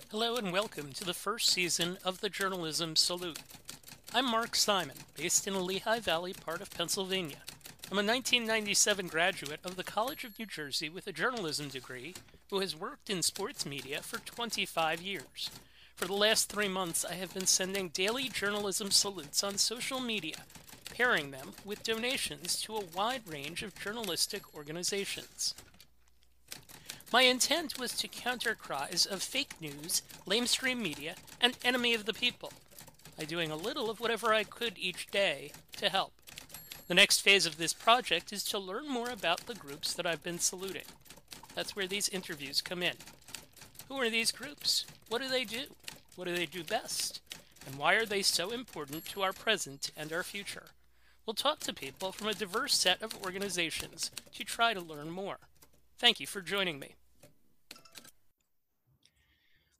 Hello and welcome to the first season of the Journalism Salute. I'm Mark Simon, based in the Lehigh Valley part of Pennsylvania. I'm a 1997 graduate of the College of New Jersey with a journalism degree who has worked in sports media for 25 years. For the last 3 months, I have been sending daily journalism salutes on social media, pairing them with donations to a wide range of journalistic organizations. My intent was to counter cries of fake news, lamestream media, and enemy of the people, by doing a little of whatever I could each day to help. The next phase of this project is to learn more about the groups that I've been saluting. That's where these interviews come in. Who are these groups? What do they do? What do they do best? And why are they so important to our present and our future? We'll talk to people from a diverse set of organizations to try to learn more. Thank you for joining me.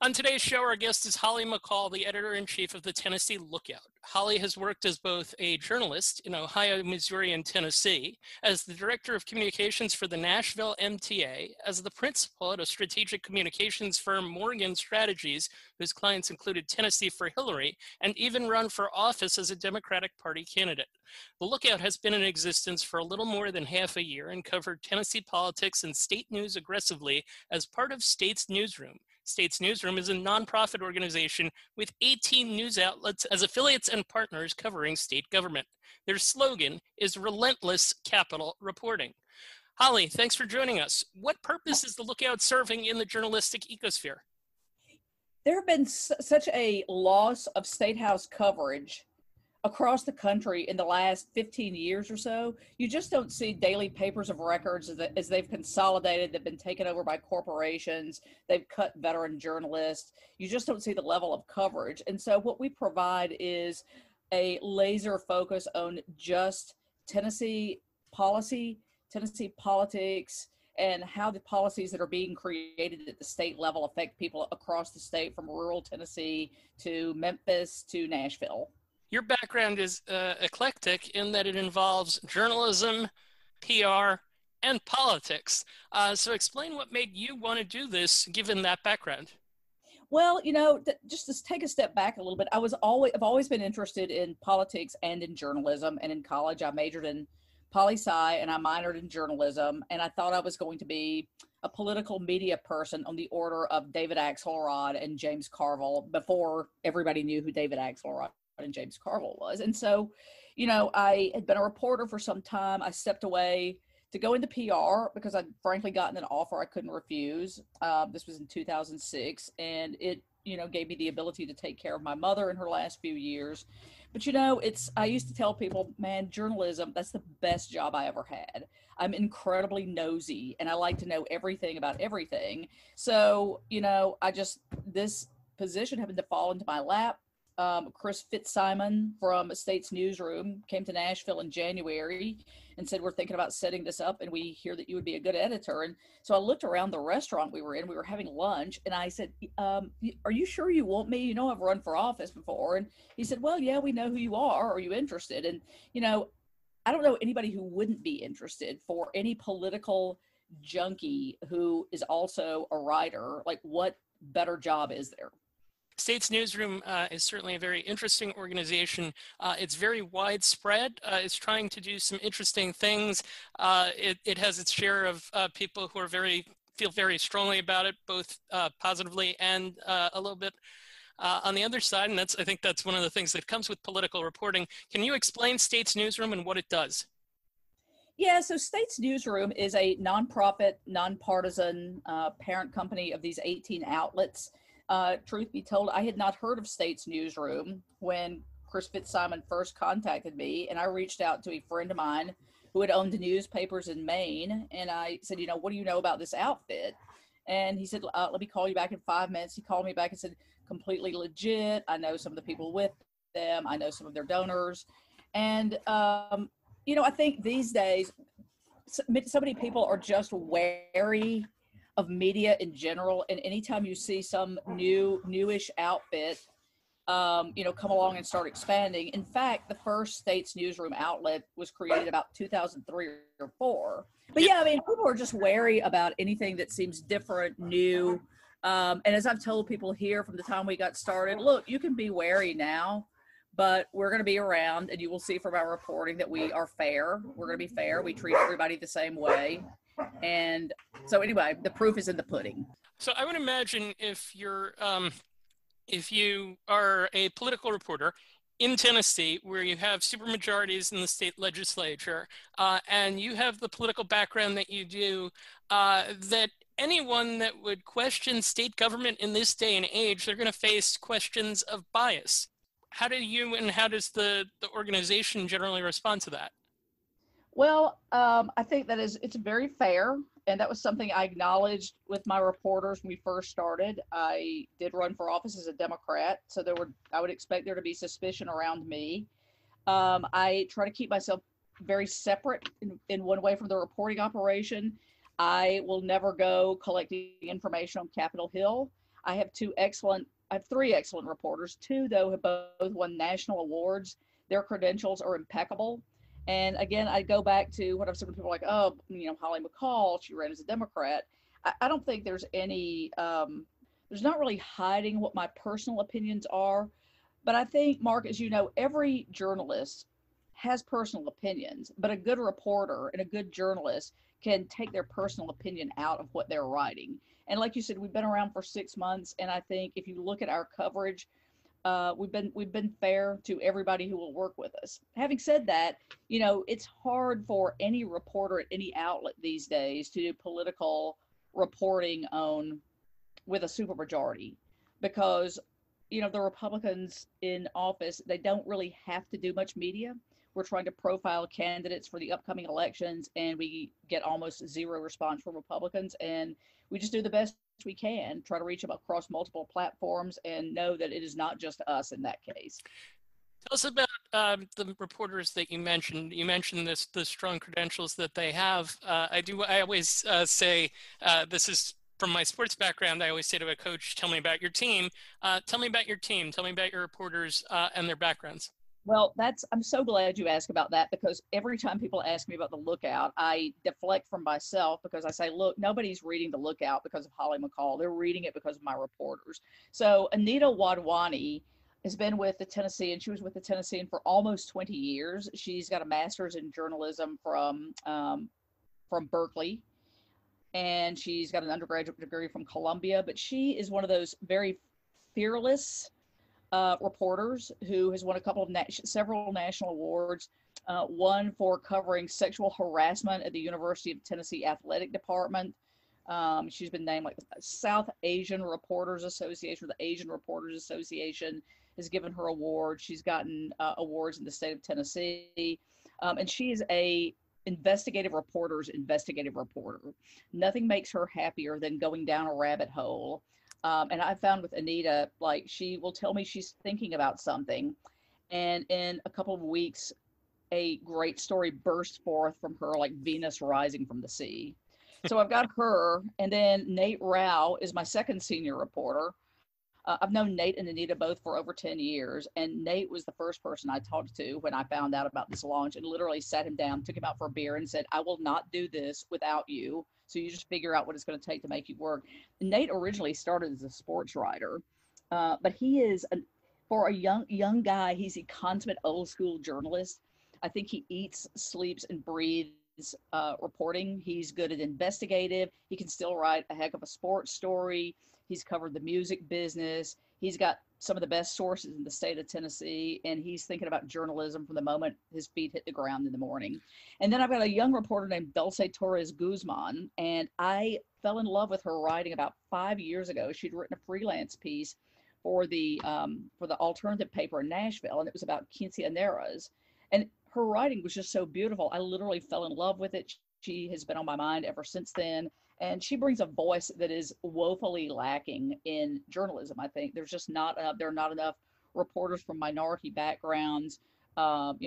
On today's show, our guest is Holly McCall, the editor-in-chief of the Tennessee Lookout. Holly has worked as both a journalist in Ohio, Missouri, and Tennessee, as the director of communications for the Nashville MTA, as the principal at a strategic communications firm, Morgan Strategies, whose clients included Tennessee for Hillary, and even run for office as a Democratic Party candidate. The Lookout has been in existence for a little more than half a year and covered Tennessee politics and state news aggressively as part of State's Newsroom. State's Newsroom is a nonprofit organization with 18 news outlets as affiliates and partners covering state government. Their slogan is Relentless Capital Reporting. Holly, thanks for joining us. What purpose is the Lookout serving in the journalistic ecosphere? There have been such a loss of state house coverage across the country in the last 15 years or so. You just don't see daily papers of records as they've consolidated, they've been taken over by corporations, they've cut veteran journalists. You just don't see the level of coverage. And so what we provide is a laser focus on just Tennessee policy, Tennessee politics, and how the policies that are being created at the state level affect people across the state, from rural Tennessee to Memphis to Nashville. Your background is eclectic in that it involves journalism, PR, and politics. So explain what made you want to do this, given that background. Well, just to take a step back a little bit, I've always been interested in politics and in journalism. And in college, I majored in poli-sci and I minored in journalism. And I thought I was going to be a political media person on the order of David Axelrod and James Carville before everybody knew who David Axelrod and James Carville was. And so, I had been a reporter for some time. I stepped away to go into PR because I'd frankly gotten an offer I couldn't refuse. This was in 2006, and it, gave me the ability to take care of my mother in her last few years. But, I used to tell people, man, journalism, that's the best job I ever had. I'm incredibly nosy and I like to know everything about everything. So, this position happened to fall into my lap. Chris Fitzsimon from State's Newsroom came to Nashville in January and said, we're thinking about setting this up and we hear that you would be a good editor. And so I looked around the restaurant we were in, we were having lunch, and I said, are you sure you want me? I've run for office before. And he said, well, yeah, we know who you are. Are you interested? And, I don't know anybody who wouldn't be interested. For any political junkie who is also a writer, like, what better job is there? State's Newsroom is certainly a very interesting organization. It's very widespread. It's trying to do some interesting things. It has its share of people who feel very strongly about it, both positively and a little bit on the other side. And I think that's one of the things that comes with political reporting. Can you explain State's Newsroom and what it does? Yeah, so State's Newsroom is a nonprofit, nonpartisan parent company of these 18 outlets. Truth be told, I had not heard of State's Newsroom when Chris Fitzsimon first contacted me, and I reached out to a friend of mine who had owned newspapers in Maine, and I said, what do you know about this outfit? And he said, let me call you back in 5 minutes. He called me back and said, completely legit. I know some of the people with them. I know some of their donors. And, I think these days, so many people are just wary of media in general, and anytime you see some newish outfit, come along and start expanding. In fact, the first State's Newsroom outlet was created about 2003 or 4. But yeah, I mean, people are just wary about anything that seems different, new, And as I've told people here from the time we got started, look, you can be wary now, but we're going to be around, and you will see from our reporting that we are fair. We're going to be fair. We treat everybody the same way. And so anyway, the proof is in the pudding. So I would imagine if you are a political reporter in Tennessee, where you have supermajorities in the state legislature, and you have the political background that you do, that anyone that would question state government in this day and age, they're going to face questions of bias. How do you and how does the organization generally respond to that? Well, I think that it's very fair, and that was something I acknowledged with my reporters when we first started. I did run for office as a Democrat, so I would expect there to be suspicion around me. I try to keep myself very separate in one way from the reporting operation. I will never go collecting information on Capitol Hill. I have three excellent reporters. Two, though, have both won national awards. Their credentials are impeccable. And again, I go back to what I've said when people are like, oh, Holly McCall, she ran as a Democrat. I don't think there's there's not really hiding what my personal opinions are. But I think, Mark, as you know, every journalist has personal opinions, but a good reporter and a good journalist can take their personal opinion out of what they're writing. And like you said, we've been around for 6 months. And I think if you look at our coverage, we've been fair to everybody who will work with us. Having said that, it's hard for any reporter at any outlet these days to do political reporting with a supermajority because, the Republicans in office, they don't really have to do much media. We're trying to profile candidates for the upcoming elections, and we get almost zero response from Republicans. And we just do the best we can, try to reach them across multiple platforms, and know that it is not just us in that case. Tell us about the reporters that you mentioned. You mentioned the strong credentials that they have. I always say, this is from my sports background, I always say to a coach, tell me about your team. Tell me about your team. Tell me about your reporters and their backgrounds. Well, I'm so glad you asked about that, because every time people ask me about the Lookout, I deflect from myself because I say, look, nobody's reading the Lookout because of Holly McCall. They're reading it because of my reporters. So Anita Wadwani has been with the Tennessean. She was with the Tennessean for almost 20 years. She's got a master's in journalism from Berkeley, and she's got an undergraduate degree from Columbia. But she is one of those very fearless reporters who has won a couple of several national awards. One for covering sexual harassment at the University of Tennessee Athletic Department. She's been named like the South Asian Reporters Association, or the Asian Reporters Association has given her awards. She's gotten awards in the state of Tennessee, and she is a investigative reporter. Nothing makes her happier than going down a rabbit hole. And I found with Anita, like, she will tell me she's thinking about something, and in a couple of weeks, a great story bursts forth from her, like Venus rising from the sea. So I've got her, and then Nate Rao is my second senior reporter. I've known Nate and Anita both for over 10 years, and Nate was the first person I talked to when I found out about this launch, and literally sat him down, took him out for a beer, and said, I will not do this without you. So you just figure out what it's going to take to make you work. And Nate originally started as a sports writer, but he is, for a young guy, he's a consummate old school journalist. I think he eats, sleeps, and breathes reporting. He's good at investigative. He can still write a heck of a sports story. He's covered the music business. He's got some of the best sources in the state of Tennessee, and he's thinking about journalism from the moment his feet hit the ground in the morning. And then I've got a young reporter named Dulce Torres Guzman, and I fell in love with her writing about 5 years ago. She'd written a freelance piece for the alternative paper in Nashville, and it was about quinceañeras. And her writing was just so beautiful. I literally fell in love with it. She has been on my mind ever since then. And she brings a voice that is woefully lacking in journalism. I think there are not enough reporters from minority backgrounds.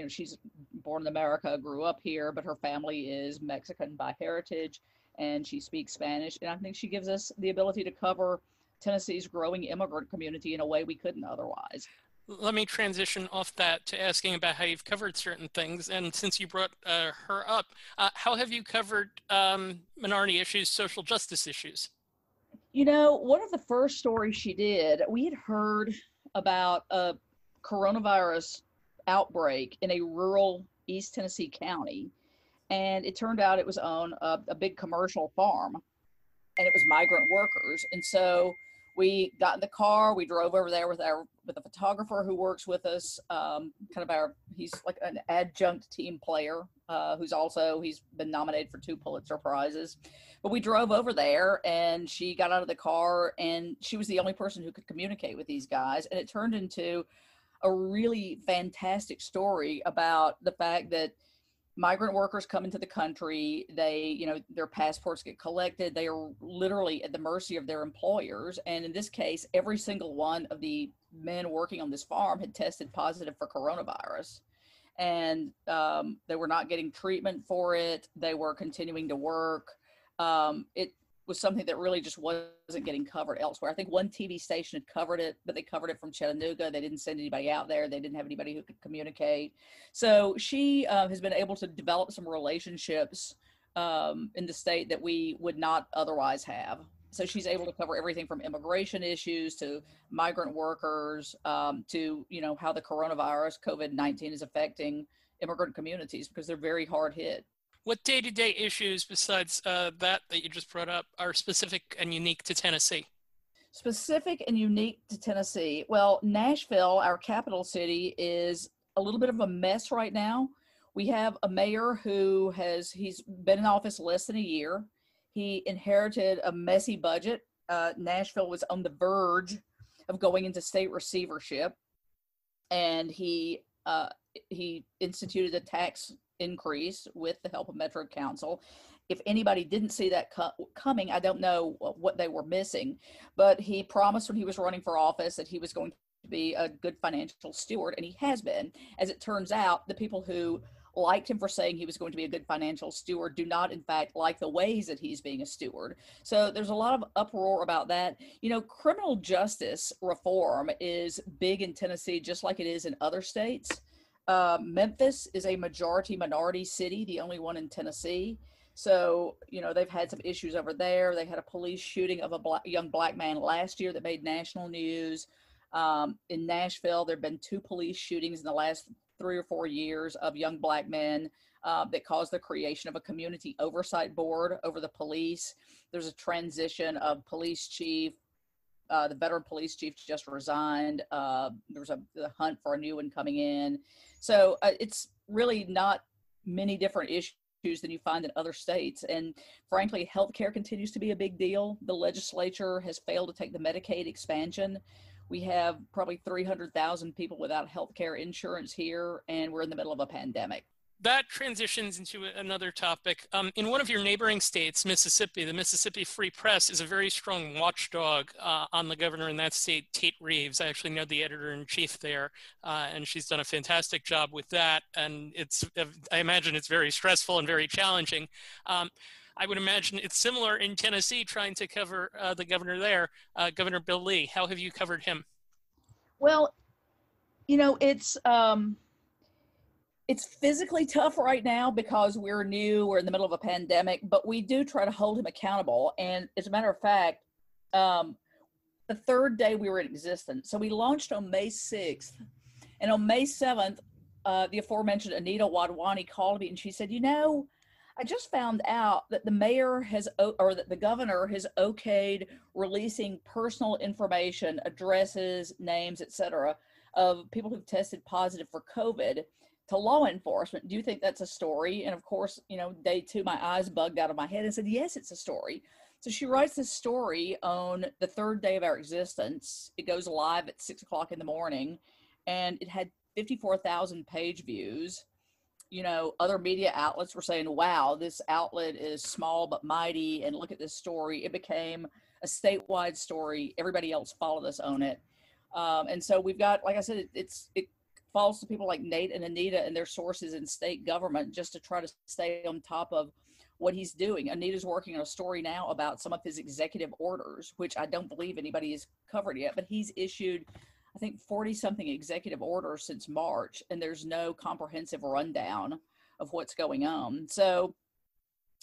She's born in America, grew up here, but her family is Mexican by heritage, and she speaks Spanish. And I think she gives us the ability to cover Tennessee's growing immigrant community in a way we couldn't otherwise. Let me transition off that to asking about how you've covered certain things. And since you brought her up, how have you covered minority issues, social justice issues? One of the first stories she did, we had heard about a coronavirus outbreak in a rural East Tennessee county. And it turned out it was on a big commercial farm, and it was migrant workers. And so we got in the car, we drove over there with a photographer who works with us, he's like an adjunct team player, he's been nominated for 2 Pulitzer Prizes. But we drove over there, and she got out of the car, and she was the only person who could communicate with these guys. And it turned into a really fantastic story about the fact that migrant workers come into the country. Their passports get collected. They are literally at the mercy of their employers. And in this case, every single one of the men working on this farm had tested positive for coronavirus. And they were not getting treatment for it. They were continuing to work. It was something that really just wasn't getting covered elsewhere. I think one TV station had covered it, but they covered it from Chattanooga. They didn't send anybody out there. They didn't have anybody who could communicate. So she has been able to develop some relationships in the state that we would not otherwise have. So she's able to cover everything from immigration issues to migrant workers to, how the coronavirus, COVID-19, is affecting immigrant communities because they're very hard hit. What day-to-day issues besides that you just brought up are specific and unique to Tennessee? Specific and unique to Tennessee. Well, Nashville, our capital city, is a little bit of a mess right now. We have a mayor he's been in office less than a year. He inherited a messy budget. Nashville was on the verge of going into state receivership, and he instituted a tax increase with the help of Metro Council. If anybody didn't see that coming, I don't know what they were missing, but he promised when he was running for office that he was going to be a good financial steward, and he has been. As it turns out, the people who liked him for saying he was going to be a good financial steward do not, in fact, like the ways that he's being a steward. So there's a lot of uproar about that. Criminal justice reform is big in Tennessee, just like it is in other states. Memphis is a majority minority city, the only one in Tennessee. So, they've had some issues over there. They had a police shooting of a young black man last year that made national news. In Nashville, there have been 2 police shootings in the last 3 or 4 years of young black men that caused the creation of a community oversight board over the police. There's a transition of police chief. The veteran police chief just resigned. There's a hunt for a new one coming in. So it's really not many different issues than you find in other states. And frankly, healthcare continues to be a big deal. The legislature has failed to take the Medicaid expansion. We have probably 300,000 people without healthcare insurance here, and we're in the middle of a pandemic. That transitions into another topic. In one of your neighboring states, Mississippi, the Mississippi Free Press is a very strong watchdog on the governor in that state, Tate Reeves. I actually know the editor-in-chief there, and she's done a fantastic job with that. And I imagine it's very stressful and very challenging. I would imagine it's similar in Tennessee, trying to cover the governor there, Governor Bill Lee. How have you covered him? Well, it's physically tough right now because we're in the middle of a pandemic, but we do try to hold him accountable. And as a matter of fact, the 3rd day we were in existence. So we launched on May 6th. And on May 7th, the aforementioned Anita Wadwani called me and she said, I just found out that that the governor has okayed releasing personal information, addresses, names, etc., of people who've tested positive for COVID to law enforcement. Do you think that's a story? And of course, day 2, my eyes bugged out of my head and said, yes, it's a story. So she writes this story on the 3rd day of our existence. It goes live at 6:00 in the morning, and it had 54,000 page views. Other media outlets were saying, wow, this outlet is small but mighty, and look at this story. It became a statewide story. Everybody else followed us on it. And so we've got, like I said, it falls to people like Nate and Anita and their sources in state government just to try to stay on top of what he's doing. Anita's working on a story now about some of his executive orders, which I don't believe anybody has covered yet, but he's issued, I think, 40-something executive orders since March, and there's no comprehensive rundown of what's going on. So,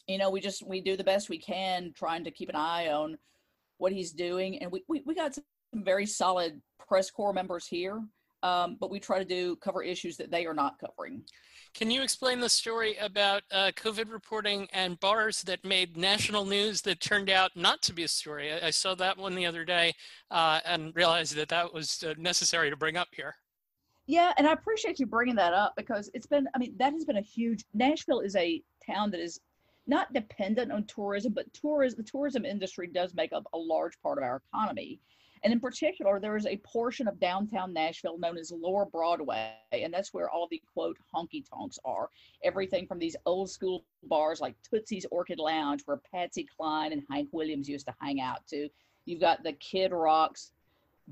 we do the best we can trying to keep an eye on what he's doing. And we got some very solid press corps members here, but we try to cover issues that they are not covering. Can you explain the story about COVID reporting and bars that made national news that turned out not to be a story? I saw that one the other day and realized that that was necessary to bring up here. Yeah, and I appreciate you bringing that up because it's been, I mean, that has been a huge, Nashville is a town that is not dependent on tourism, but the tourism industry does make up a large part of our economy. And in particular, there is a portion of downtown Nashville known as Lower Broadway, and that's where all the quote honky tonks are. Everything from these old school bars like Tootsie's Orchid Lounge, where Patsy Cline and Hank Williams used to hang out, to you've got the Kid Rock's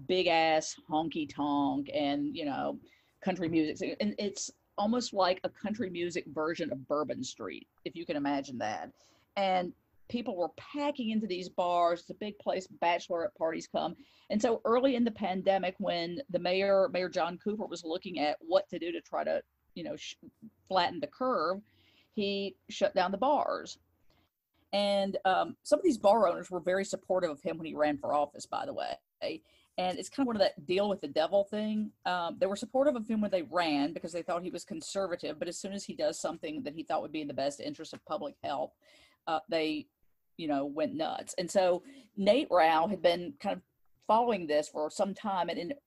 big ass honky tonk and, you know, country music. And it's almost like a country music version of Bourbon Street, if you can imagine that. And people were packing into these bars. It's a big place. Bachelorette parties come. And so early in the pandemic, when the Mayor John Cooper was looking at what to do to try to, you know, flatten the curve, he shut down the bars. And some of these bar owners were very supportive of him when he ran for office, by the way. And it's kind of one of that deal with the devil thing. They were supportive of him when they ran because they thought he was conservative. But as soon as he does something that he thought would be in the best interest of public health, they, you know, went nuts. And so Nate Rao had been kind of following this for some time. And in mid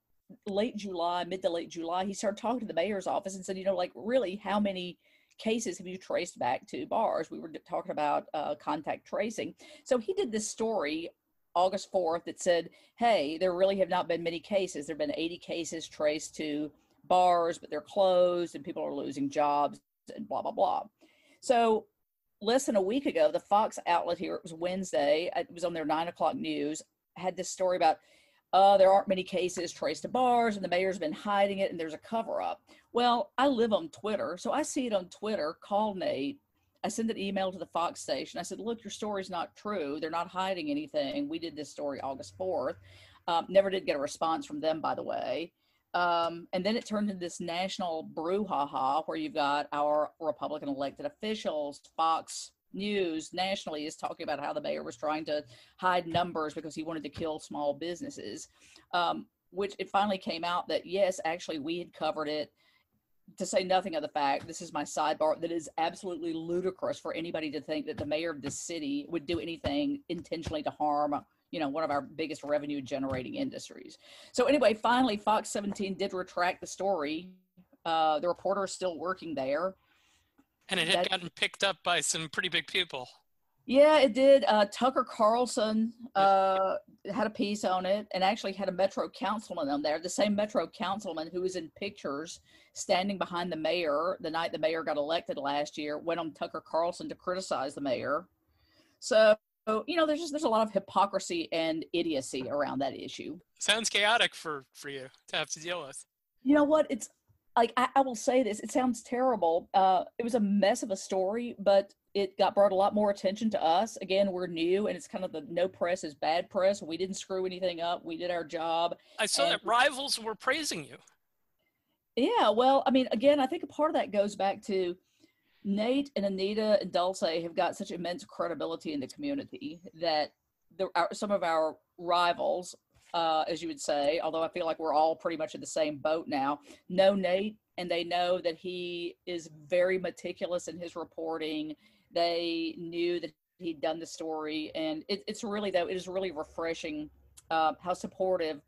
to late July, he started talking to the mayor's office and said, you know, like, really, how many cases have you traced back to bars? We were talking about contact tracing. So he did this story August 4th that said, hey, there really have not been many cases. There have been 80 cases traced to bars, but they're closed and people are losing jobs and blah, blah, blah. So less than a week ago, the Fox outlet here, it was Wednesday, it was on their 9 o'clock news, had this story about there aren't many cases traced to bars and the mayor's been hiding it and there's a cover up. Well, I live on Twitter, so I see it on Twitter, call Nate. I sent an email to the Fox station. I said, look, your story's not true. They're not hiding anything. We did this story August 4th. Never did get a response from them, by the way. And then it turned into this national brouhaha where you've got our Republican elected officials, Fox News nationally is talking about how the mayor was trying to hide numbers because he wanted to kill small businesses, which it finally came out that, yes, actually we had covered it. To say nothing of the fact, this is my sidebar, that is absolutely ludicrous for anybody to think that the mayor of the city would do anything intentionally to harm, you know, one of our biggest revenue generating industries. So anyway, finally, Fox 17 did retract the story. The reporter is still working there. And it had gotten picked up by some pretty big people. Yeah, it did. Tucker Carlson had a piece on it and actually had a Metro councilman on there, the same Metro councilman who was in pictures standing behind the mayor the night the mayor got elected last year, went on Tucker Carlson to criticize the mayor. So, you know, there's a lot of hypocrisy and idiocy around that issue. Sounds chaotic for you to have to deal with. You know what? It's like, I will say this, it sounds terrible. It was a mess of a story, but it brought a lot more attention to us. Again, we're new, and it's kind of the no press is bad press. We didn't screw anything up. We did our job. I saw that rivals were praising you. Yeah, well, I mean, again, I think a part of that goes back to Nate and Anita and Dulce have got such immense credibility in the community that some of our rivals, as you would say, although I feel like we're all pretty much in the same boat now, know Nate, and they know that he is very meticulous in his reporting. They knew that he'd done the story, and it is really refreshing how supportive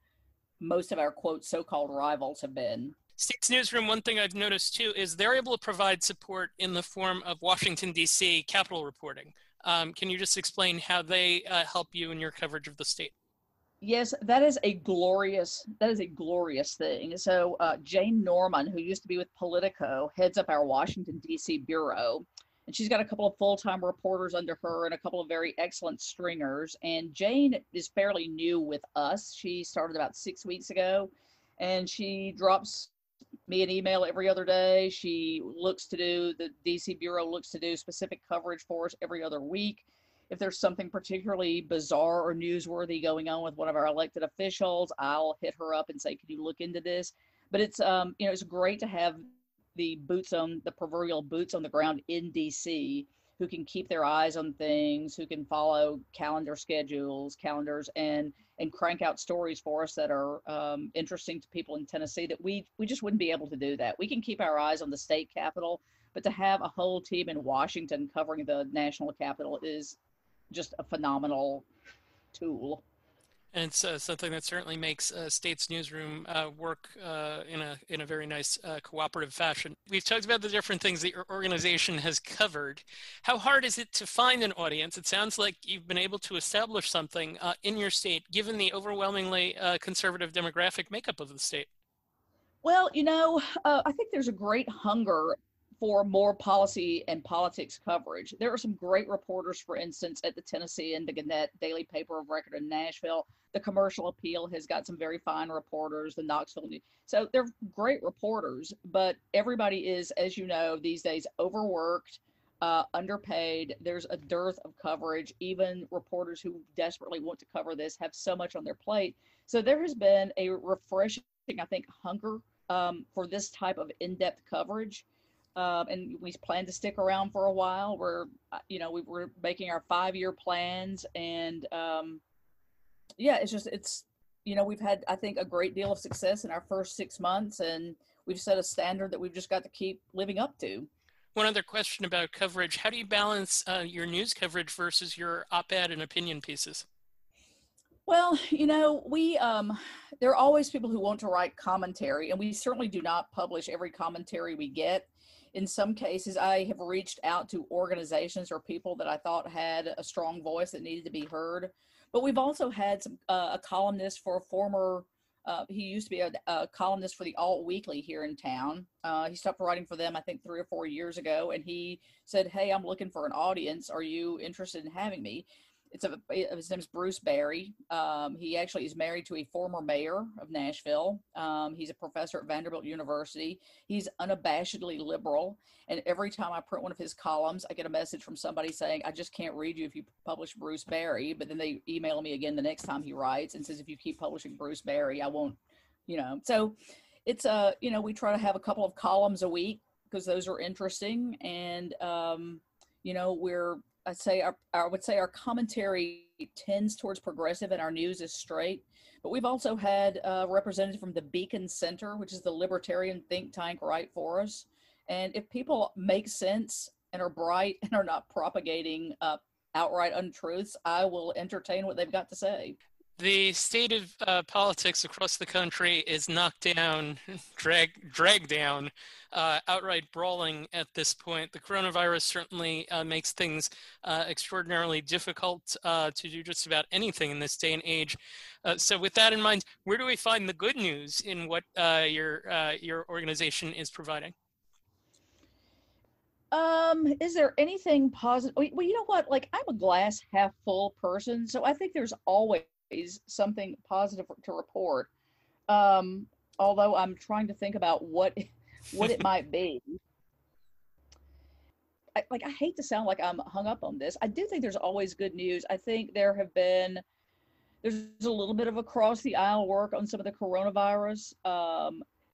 most of our, quote, so-called rivals have been. States Newsroom, one thing I've noticed too is they're able to provide support in the form of Washington, D.C. Capitol reporting. Can you just explain how they help you in your coverage of the state? Yes, that is a glorious thing. So Jane Norman, who used to be with Politico, heads up our Washington, D.C. bureau. And she's got a couple of full-time reporters under her and a couple of very excellent stringers. And Jane is fairly new with us. She started about 6 weeks ago, and she drops me an email every other day. The DC Bureau looks to do specific coverage for us every other week. If there's something particularly bizarre or newsworthy going on with one of our elected officials, I'll hit her up and say, can you look into this? But it's, it's great to have the proverbial boots on the ground in DC who can keep their eyes on things, who can follow calendars, and crank out stories for us that are interesting to people in Tennessee that we just wouldn't be able to do that. We can keep our eyes on the state capitol, but to have a whole team in Washington covering the national capital is just a phenomenal tool. And it's something that certainly makes State's newsroom work in a very nice cooperative fashion. We've talked about the different things that your organization has covered. How hard is it to find an audience? It sounds like you've been able to establish something in your state, given the overwhelmingly conservative demographic makeup of the state. Well, I think there's a great hunger for more policy and politics coverage. There are some great reporters, for instance, at the Tennessee and the Gannett Daily Paper of Record in Nashville. The Commercial Appeal has got some very fine reporters, the Knoxville News. So they're great reporters, but everybody is, as you know, these days overworked, underpaid. There's a dearth of coverage. Even reporters who desperately want to cover this have so much on their plate. So there has been a refreshing, I think, hunger for this type of in-depth coverage. And we plan to stick around for a while. We're making our 5-year plans, and we've had, I think, a great deal of success in our first 6 months, and we've set a standard that we've just got to keep living up to. One other question about coverage: how do you balance your news coverage versus your op-ed and opinion pieces? Well, there are always people who want to write commentary, and we certainly do not publish every commentary we get. In some cases, I have reached out to organizations or people that I thought had a strong voice that needed to be heard. But we've also had a columnist for a former, he used to be a columnist for the Alt Weekly here in town. He stopped writing for them, I think, 3 or 4 years ago. And he said, "Hey, I'm looking for an audience. Are you interested in having me?" His name is Bruce Barry. He actually is married to a former mayor of Nashville. He's a professor at Vanderbilt University. He's unabashedly liberal. And every time I print one of his columns, I get a message from somebody saying, "I just can't read you if you publish Bruce Barry." But then they email me again the next time he writes and says, "If you keep publishing Bruce Barry, I won't," So it's, we try to have a couple of columns a week because those are interesting. And, I would say our commentary tends towards progressive and our news is straight, but we've also had a representative from the Beacon Center, which is the libertarian think tank, write for us. And if people make sense and are bright and are not propagating outright untruths, I will entertain what they've got to say. The state of politics across the country is knocked down, dragged down, outright brawling at this point. The coronavirus certainly makes things extraordinarily difficult to do just about anything in this day and age. So with that in mind, where do we find the good news in what your organization is providing? Is there anything positive? Well, you know what? Like, I'm a glass half full person, so I think there's always something positive to report. Although I'm trying to think about what it might be. I hate to sound like I'm hung up on this. I do think there's always good news. I think there's a little bit of across the aisle work on some of the coronavirus.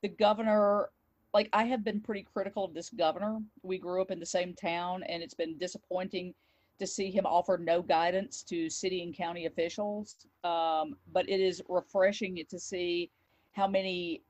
The governor, I have been pretty critical of this governor. We grew up in the same town, and it's been disappointing to see him offer no guidance to city and county officials. But it is refreshing to see how many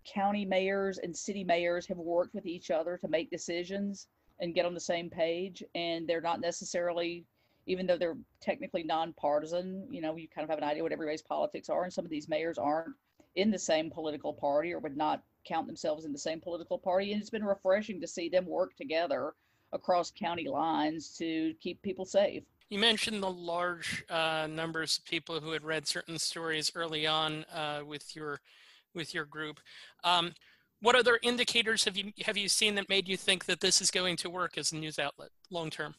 county mayors and city mayors have worked with each other to make decisions and get on the same page. And they're not necessarily, even though they're technically nonpartisan, you kind of have an idea what everybody's politics are. And some of these mayors aren't in the same political party or would not count themselves in the same political party. And it's been refreshing to see them work together across county lines to keep people safe. You mentioned the large numbers of people who had read certain stories early on with your group. What other indicators have you seen that made you think that this is going to work as a news outlet long term?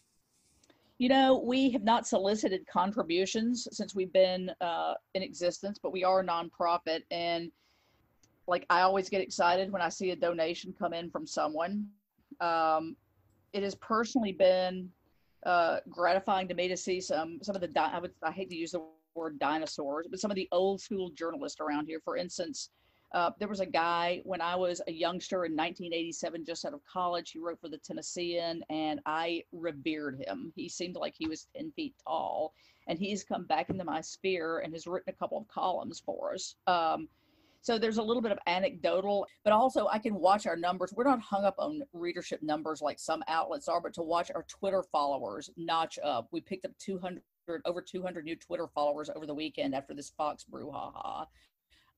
We have not solicited contributions since we've been in existence, but we are a nonprofit, and I always get excited when I see a donation come in from someone. It has personally been gratifying to me to see some of the, I hate to use the word dinosaurs, but some of the old school journalists around here. For instance, There was a guy when I was a youngster in 1987, just out of college. He wrote for the Tennessean, and I revered him. He seemed like he was 10 feet tall, and he's come back into my sphere and has written a couple of columns for us. So there's a little bit of anecdotal, but also I can watch our numbers. We're not hung up on readership numbers like some outlets are, but to watch our Twitter followers notch up. We picked up over 200 new Twitter followers over the weekend after this Fox brouhaha.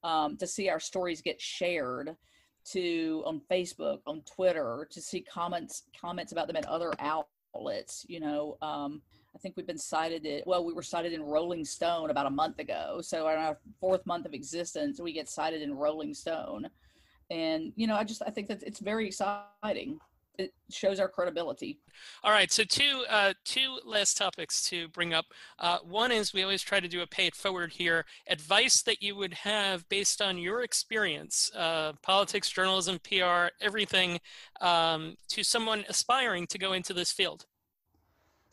To see our stories get shared on Facebook, on Twitter, to see comments about them in other outlets. I think we've been cited we were cited in Rolling Stone about a month ago. So in our 4th month of existence, we get cited in Rolling Stone. And, I think that it's very exciting. It shows our credibility. All right, so two last topics to bring up. One is we always try to do a pay it forward here. Advice that you would have based on your experience, politics, journalism, PR, everything, to someone aspiring to go into this field.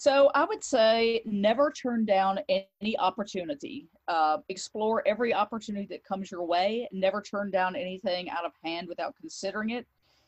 So I would say never turn down any opportunity. Explore every opportunity that comes your way. Never turn down anything out of hand without considering it.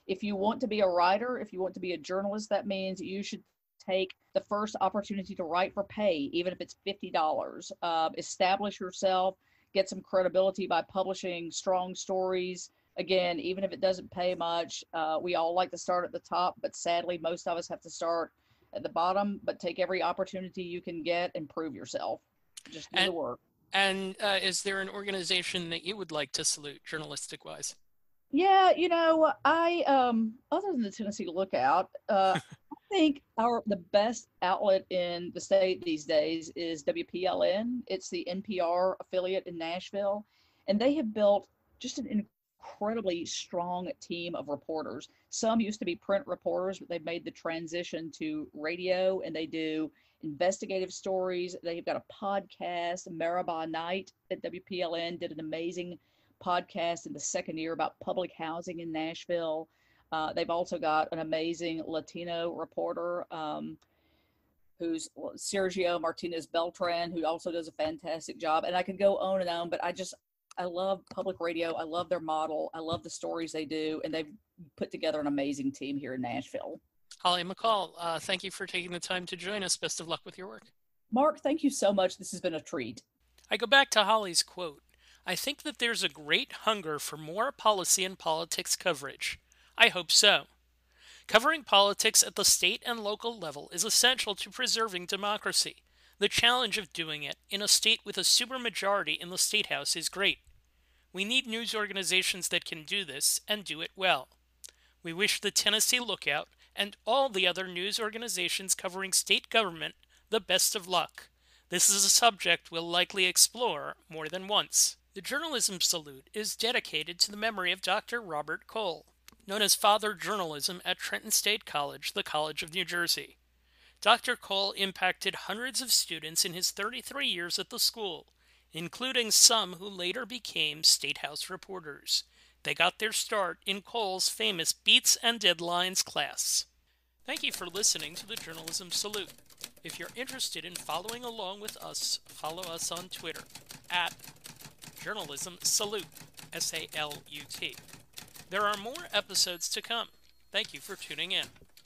If you want to be a writer, if you want to be a journalist, that means you should take the first opportunity to write for pay, even if it's $50. Establish yourself, get some credibility by publishing strong stories. Again, even if it doesn't pay much, we all like to start at the top, but sadly, most of us have to start at the bottom. But take every opportunity you can get and prove yourself. Just do the work. And is there an organization that you would like to salute, journalistic-wise? Yeah, I other than the Tennessee Lookout, I think the best outlet in the state these days is WPLN. It's the NPR affiliate in Nashville, and they have built just an incredibly strong team of reporters. Some used to be print reporters, but they've made the transition to radio, and they do investigative stories. They've got a podcast, Maribah Night at WPLN did an amazing podcast in the 2nd year about public housing in Nashville. They've also got an amazing Latino reporter who's Sergio Martinez Beltran, who also does a fantastic job. And I could go on and on, but I love public radio. I love their model. I love the stories they do. And they've put together an amazing team here in Nashville. Holly McCall, thank you for taking the time to join us. Best of luck with your work. Mark, thank you so much. This has been a treat. I go back to Holly's quote. I think that there's a great hunger for more policy and politics coverage. I hope so. Covering politics at the state and local level is essential to preserving democracy. The challenge of doing it in a state with a supermajority in the state house is great. We need news organizations that can do this and do it well. We wish the Tennessee Lookout and all the other news organizations covering state government the best of luck. This is a subject we'll likely explore more than once. The Journalism Salute is dedicated to the memory of Dr. Robert Cole, known as Father Journalism at Trenton State College, the College of New Jersey. Dr. Cole impacted hundreds of students in his 33 years at the school, including some who later became State House reporters. They got their start in Cole's famous Beats and Deadlines class. Thank you for listening to the Journalism Salute. If you're interested in following along with us, follow us on Twitter at Journalism Salute, SALUT. There are more episodes to come. Thank you for tuning in.